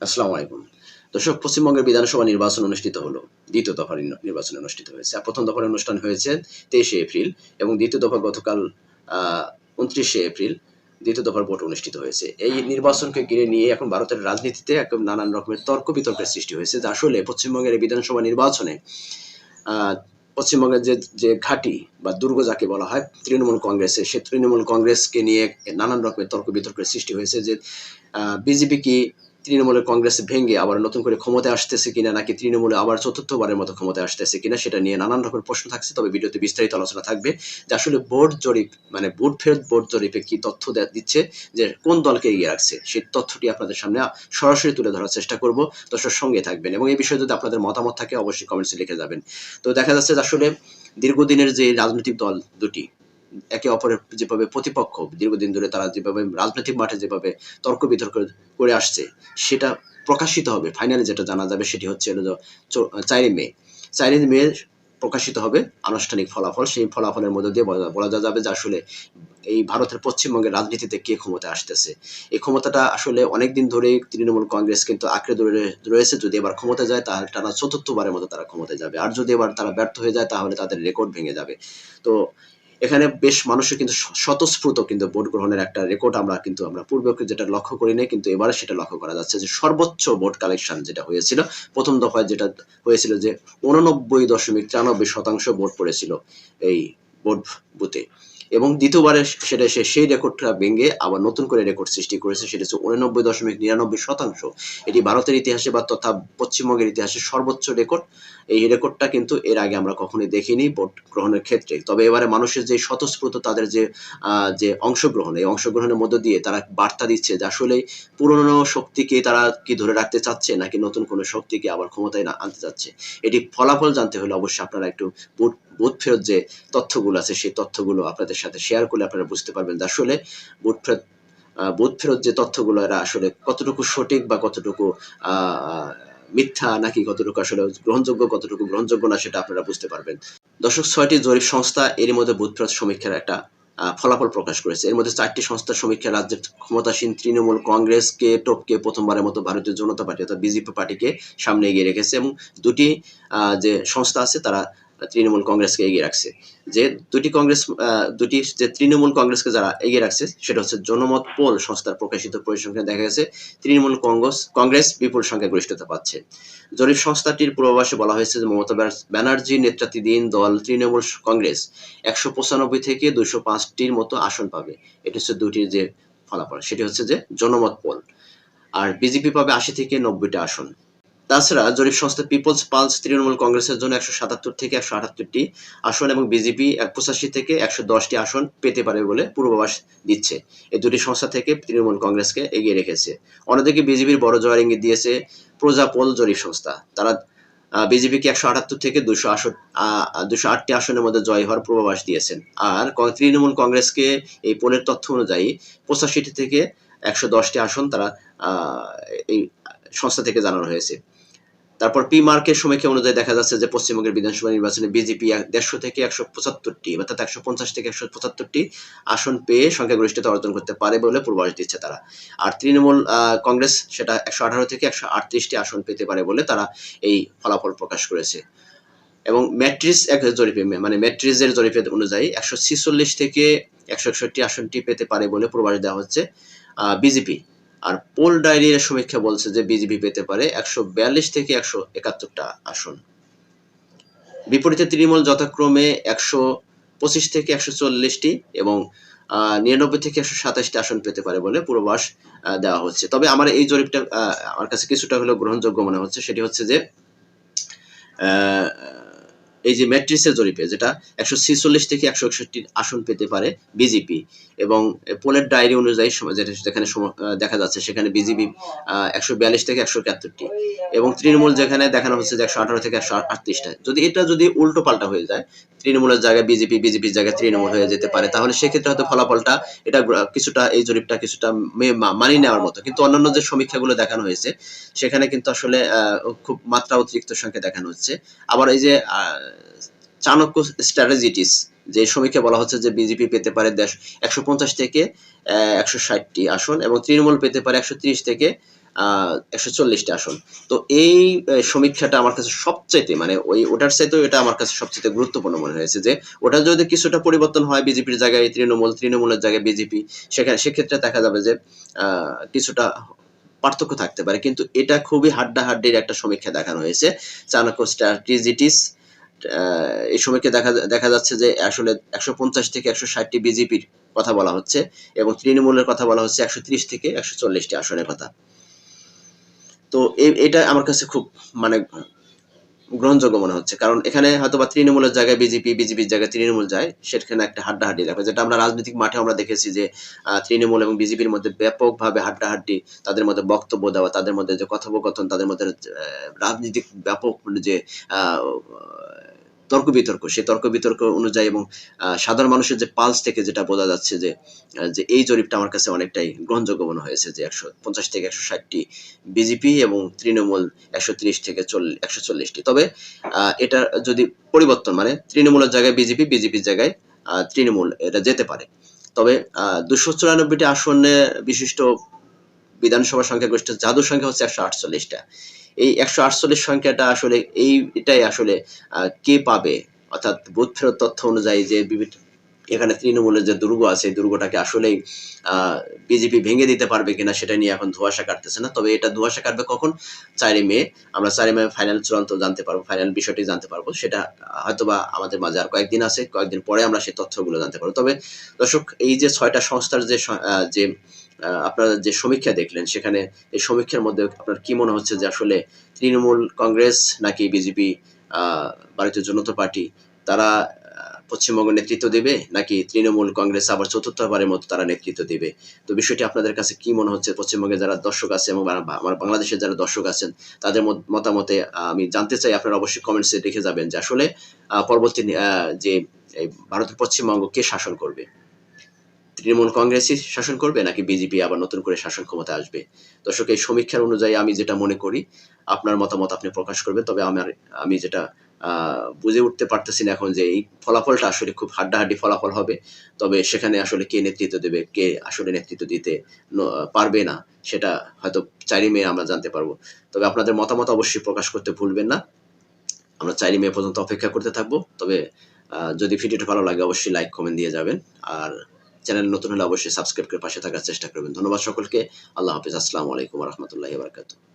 আসসালামু আলাইকুম। দর্শক, পশ্চিমবঙ্গের বিধানসভা নির্বাচন অনুষ্ঠিত হলো। দ্বিতীয় দফার নির্বাচন অনুষ্ঠিত হয়েছে। আর প্রথম দফার অনুষ্ঠান হয়েছে ২৩শে এপ্রিল এবং দ্বিতীয় দফা গতকাল আ ২৯শে এপ্রিল দ্বিতীয় দফার ভোট অনুষ্ঠিত হয়েছে। এই নির্বাচনকে ঘিরে নিয়ে এখন ভারতের রাজনীতিতে একদম নানান রকমের তর্ক-বিতর্কের সৃষ্টি হয়েছে। যে আসলে পশ্চিমবঙ্গের এই বিধানসভা নির্বাচনে আ পশ্চিমবঙ্গের যে ঘাঁটি বা দুর্গ যাকে বলা হয় তৃণমূল কংগ্রেসের, সে তৃণমূল কংগ্রেসকে নিয়ে নানান রকমের তর্ক-বিতর্কের সৃষ্টি হয়েছে যে বিজেপি কি তৃণমূলের কংগ্রেস ভেঙে আবার নতুন করে ক্ষমতায় আসতেছে কিনা, নাকি তৃণমূলে আবার চতুর্থবারের মতো ক্ষমতায় আসতেছে কিনা, সেটা নিয়ে নানান রকমের প্রশ্ন থাকছে। তবে ভিডিওতে বিস্তারিত আলোচনা থাকবে যে আসলে ভোট জরিপ মানে ভোট ফেরত ভোট জরিপে কি তথ্য দিচ্ছে যে কোন দলকে এগিয়ে রাখছে, সেই তথ্যটি আপনাদের সামনে সরাসরি তুলে ধরার চেষ্টা করব। দর্শক, সঙ্গে থাকবেন এবং এই বিষয়ে যদি আপনাদের মতামত থাকে অবশ্যই কমেন্টসে লিখে যাবেন। তো দেখা যাচ্ছে যে আসলে দীর্ঘদিনের যে রাজনৈতিক দল দুটি একে অপরের যেভাবে প্রতিপক্ষ, দীর্ঘদিন ধরে তারা যেভাবে রাজনৈতিক মাঠে যেভাবে তর্ক-বিতর্ক করে আসছে, সেটা প্রকাশিত হবে। ফাইনালি যেটা জানা যাবে সেটি হচ্ছে হলো ৪ই মে। ৪ই মে প্রকাশিত হবে আনুষ্ঠানিক ফলাফল। সেই ফলাফলের মধ্য দিয়ে বলা যাবে যে আসলে এই ভারতের পশ্চিমবঙ্গের রাজনীতিতে কে ক্ষমতায় আসতেছে। এই ক্ষমতাটা আসলে অনেকদিন ধরেই তৃণমূল কংগ্রেস কিন্তু আঁকড়ে ধরে রয়েছে। যদি এবার ক্ষমতায় যায় তাহলে টানা ৪র্থবারের মতো তারা ক্ষমতায় যাবে। আর যদি এবার তারা ব্যর্থ হয়ে যায় তাহলে তাদের রেকর্ড ভেঙে যাবে। তো এখানে বেশ মানুষের কিন্তু স্বতঃস্ফূর্ত কিন্তু ভোট গ্রহণের একটা রেকর্ড আমরা পূর্বে যেটা লক্ষ্য করি নাই, কিন্তু এবারে সেটা লক্ষ্য করা যাচ্ছে যে সর্বোচ্চ ভোট কালেকশন যেটা হয়েছিল প্রথম দফায়, যেটা হয়েছিল যে ৮৯.৯৩% ভোট পড়েছিল এই ভোট বুথে, এবং দ্বিতীয়বারে সেটা সেই রেকর্ডটা ভেঙে আবার নতুন করে রেকর্ড সৃষ্টি করেছে। সেটা হচ্ছে ৮৯.৯৯%। এটি ভারতের ইতিহাসে বা তথা পশ্চিমবঙ্গের ইতিহাসে সর্বোচ্চ রেকর্ড। এই রেকর্ডটা কিন্তু এর আগে আমরা কখনোই দেখিনি ভোট গ্রহণের ক্ষেত্রে। তবে এবারে মানুষের যে স্বতঃস্ফূর্ত তাদের যে অংশগ্রহণ, এই অংশগ্রহণের মধ্য দিয়ে তারা বার্তা দিচ্ছে যে আসলেই পুরনো শক্তিকে তারা কি ধরে রাখতে চাচ্ছে, নাকি নতুন কোনো শক্তিকে আবার ক্ষমতায় আনতে চাচ্ছে। এটি ফলাফল জানতে হলে অবশ্যই আপনারা একটু বুথ ফেরত যে তথ্যগুলো আছে সেই তথ্যগুলো আপনাদের সাথে শেয়ার করলে আপনারা বুঝতে পারবেন যে আসলে বুথ ফেরত যে তথ্যগুলো এরা আসলে কতটুকু সঠিক বা কতটুকু মিথ্যা, নাকি কতটুকু আসলে গ্রহণযোগ্য, কতটুকু গ্রহণযোগ্য না, সেটা আপনারা বুঝতে পারবেন। দর্শক, ৬টি জরিপ সংস্থা এর মধ্যে বুথ ফেরত সমীক্ষার একটা ফলাফল প্রকাশ করেছে। এর মধ্যে ৪টি সংস্থার সমীক্ষা রাজ্যের ক্ষমতাসীন তৃণমূল কংগ্রেসকে টপকে প্রথমবারের মতো ভারতীয় জনতা পার্টি অর্থাৎ বিজেপি পার্টিকে সামনে এগিয়ে রেখেছে, এবং দুটি যে সংস্থা আছে তারা তৃণমূল কংগ্রেসকে এগিয়ে রাখছে। যে দুটি যে তৃণমূল কংগ্রেসকে যারা এগিয়ে রাখছে সেটা হচ্ছে জনমত পোল সংস্থার প্রকাশিত পরিসংখ্যানে দেখা গেছে তৃণমূল কংগ্রেস বিপুল সংখ্যাগরিষ্ঠতা পাচ্ছে। জরিপ সংস্থাটির পূর্বাভাসে বলা হয়েছে যে মমতা ব্যানার্জি নেতৃত্বাধীন দল তৃণমূল কংগ্রেস ১৯৫ থেকে ২০৫টির মতো আসন পাবে। এটি হচ্ছে দুটির যে ফলাফল, সেটি হচ্ছে যে জনমত পোল। আর বিজেপি পাবে ৮০ থেকে ৯০টা আসন। তাছাড়া জরিপ সংস্থা পিপলস পালস তৃণমূল কংগ্রেসের জন্য ১৭৭ থেকে ১৭৮টি আসন এবং বিজেপি ৮৫ থেকে ১১০টি আসন পেতে পারে বলে পূর্বাভাস দিচ্ছে। এই দুটি সংস্থা থেকে তৃণমূল কংগ্রেসকে এগিয়ে রেখেছে। অন্যদিকে বিজেপির বড় জয়ের ইঙ্গিত দিয়েছে প্রজাপোল জরিপ সংস্থা। তারা বিজেপিকে ১৭৮ থেকে ২০৮টি আসনের মধ্যে জয় হওয়ার পূর্বাভাস দিয়েছেন। আর তৃণমূল কংগ্রেসকে এই পোলের তথ্য অনুযায়ী ৮৫টি থেকে ১১০টি আসন তারা এই সংস্থা থেকে জানানো হয়েছে। তারপর পি-মার্কের সমীক্ষা অনুযায়ী দেখা যাচ্ছে যে পশ্চিমবঙ্গের বিধানসভা নির্বাচনে বিজেপি ১৫০ থেকে ১৭৫টি অর্থাৎ ১৫০ থেকে ১৭৫টি আসন পেয়ে সংখ্যাগরিষ্ঠতা অর্জন করতে পারে বলে পূর্বাভাস দিচ্ছে তারা। আর তৃণমূল কংগ্রেস সেটা ১১৮ থেকে ১৩৮টি আসন পেতে পারে বলে তারা এই ফলাফল প্রকাশ করেছে। এবং ম্যাট্রিজের জরিপে অনুযায়ী ১৪৬ থেকে ১৬১ আসনটি পেতে পারে বলে পূর্বাভাস দেওয়া হচ্ছে বিজেপি। আর পোল ডায়েরির সমীক্ষা বলছে যে বিজেপি পেতে পারে ১৪২ থেকে ১৭১টা আসন। বিপরীতে তৃণমূল যথাক্রমে ১২৫ থেকে ১৪০টি এবং ৯৯ থেকে ১২৭টি আসন পেতে পারে বলে পূর্বাভাস দেওয়া হচ্ছে। তবে আমার এই জরিপটা আমার কাছে কিছুটা হলেও গ্রহণযোগ্য মনে হচ্ছে। সেটি হচ্ছে যে এই যে ম্যাট্রিক্সের জরিপে যেটা ১৪৬ থেকে ১৬১ আসন পেতে পারে বিজেপি, এবং পোলের ডায়েরি অনুযায়ী যেখানে দেখা যাচ্ছে সেখানে বিজেপি ১৪২ থেকে ১৭১টি এবং তৃণমূল যেখানে দেখানো হচ্ছে যে ১১৮ থেকে ১৩৮টা। যদি উল্টো পাল্টা হয়ে যায়, তৃণমূলের জায়গায় বিজেপির জায়গায় তৃণমূল হয়ে যেতে পারে, তাহলে সেক্ষেত্রে হয়তো ফলাফলটা এটা কিছুটা এই জরিপটা কিছুটা মানিয়ে নেওয়ার মতো। কিন্তু অন্যান্য যে সমীক্ষাগুলো দেখানো হয়েছে সেখানে কিন্তু আসলে খুব মাত্রা অতিরিক্ত সংখ্যা দেখানো হচ্ছে। আবার এই যে চাণক্য স্ট্র্যাটেজিটিস যে সমীক্ষা বলা হচ্ছে যে বিজেপি পেতে পারে ১৫০ থেকে ১৬০টি আসন এবং তৃণমূল পেতে পারে ১৩০ থেকে 140টি আসন। তো এই সমীক্ষাটা আমার কাছে সবচাইতে মানে ওটার চাইতেও এটা আমার কাছে সবচাইতে গুরুত্বপূর্ণ মনে হয়েছে যে ওটা যদি কিছুটা পরিবর্তন হয় বিজেপির জায়গায় তৃণমূলের জায়গায় বিজেপি, সেক্ষেত্রে দেখা যাবে যে কিছুটা পার্থক্য থাকতে পারে, কিন্তু এটা খুবই হাড্ডাহাড্ডির একটা সমীক্ষা দেখানো হয়েছে চাণক্য স্ট্র্যাটেজিটিস। এই সময়কে দেখা যাচ্ছে যে আসলে 150 থেকে 160টি বিজেপির কথা বলা হচ্ছে এবং তৃণমূলের কথা বলা হচ্ছে 130 থেকে 140টি আসনের কথা। তো এটা আমার কাছে খুব মানে গ্রহণযোগ্য মনে হচ্ছে, কারণ এখানে হয়তো বা তৃণমূলের জায়গায় বিজেপির জায়গায় তৃণমূল যায়, সেখানে একটা হাড্ডাহাড্ডি দেখা, যেটা আমরা রাজনৈতিক মাঠে আমরা দেখেছি যে তৃণমূল এবং বিজেপির মধ্যে ব্যাপকভাবে হাড্ডাহাড্ডি, তাদের মধ্যে বক্তব্য দেওয়া, তাদের মধ্যে যে কথোপকথন, তাদের মধ্যে রাজনৈতিক ব্যাপক যে তর্ক বিতর্ক, সেই তর্ক বিতর্ক অনুযায়ী এবং সাধারণ মানুষের যে পালস থেকে যেটা বোঝা যাচ্ছে যে এই জরিপটা আমার কাছে অনেকটাই গ্রহণযোগ্য মনে হয়েছে যে 150 থেকে 160টি বিজেপি এবং তৃণমূল 130 থেকে 140টি। তবে এটা যদি পরিবর্তন মানে তৃণমূলের জায়গায় বিজেপির জায়গায় তৃণমূল এটা যেতে পারে। তবে 294টি আসনে বিশিষ্ট বিধানসভা সংখ্যাগরিষ্ঠ জাদুর সংখ্যা হচ্ছে 148টা। এই 148 সংখ্যাটা আসলে এটাই আসলে কে পাবে, অর্থাৎ বুথ ফেরত তথ্য অনুযায়ী যে এখানে তৃণমূলের যে দুর্গ আছে, এই দুর্গটাকে আসলেই বিজেপি ভেঙে দিতে পারবে কিনা সেটা নিয়ে এখন ধোঁয়াশা কাটতেছে না। তবে এটা ধোঁয়াশা কাটবে কখন? 4 মে। আমরা 4 মে ফাইনাল চূড়ান্ত জানতে পারবো, ফাইনাল বিষয়টি জানতে পারবো। সেটা হয়তোবা আমাদের মাঝে আর কয়েকদিন আছে, কয়েকদিন পরে আমরা সেই তথ্যগুলো জানতে পারবো। তবে দর্শক, এই যে 6টা সংস্থার যে আপনারা যে সমীক্ষা দেখলেন, সেখানে এই সমীক্ষার মধ্যে আপনার কি মনে হচ্ছে যে আসলে তৃণমূল কংগ্রেস নাকি বিজেপি, ভারতীয় জনতা পার্টি, তারা পশ্চিমবঙ্গ নেতৃত্ব দেবে, নাকি তৃণমূল কংগ্রেস আবার চতুর্থবারের মতো তারা নেতৃত্ব দেবে? তো বিষয়টি আপনাদের কাছে কি মনে হচ্ছে? পশ্চিমবঙ্গে যারা দর্শক আছে এবং আমার বাংলাদেশের যারা দর্শক আছেন, তাদের মতামতে আমি জানতে চাই। আপনারা অবশ্যই কমেন্টসে লিখে যাবেন যে আসলে পরবর্তী যে ভারতের পশ্চিমবঙ্গ কে শাসন করবে? তৃণমূল কংগ্রেসই শাসন করবে নাকি বিজেপি আবার নতুন করে শাসন ক্ষমতায় আসবে? দর্শক, এই সমীক্ষার অনুযায়ী আমি যেটা মনে করি, আপনার মতামত আপনি প্রকাশ করবেন। তবে আমি যেটা বুঝে উঠতে পারতেছি না এখন যে এই ফলাফলটা আসলে খুব হাড্ডাহাড্ডি ফলাফল হবে। তবে সেখানে আসলে কে নেতৃত্ব দেবে, কে আসলে নেতৃত্ব দিতে পারবে না, সেটা হয়তো 4 মে আমরা জানতে পারবো। তবে আপনাদের মতামত অবশ্যই প্রকাশ করতে ভুলবেন না। আমরা 4 মে পর্যন্ত অপেক্ষা করতে থাকবো। তবে যদি ভিডিওটা ভালো লাগে অবশ্যই লাইক, কমেন্ট দিয়ে যাবেন। আর চ্যানেল নতুন হলে অবশ্যই সাবস্ক্রাইব করে পাশে থাকার চেষ্টা করবেন। ধন্যবাদ সকলকে। আল্লাহ হাফেজ। আসসালামু আলাইকুম ওয়া রাহমাতুল্লাহি ওয়া বারাকাতুহু।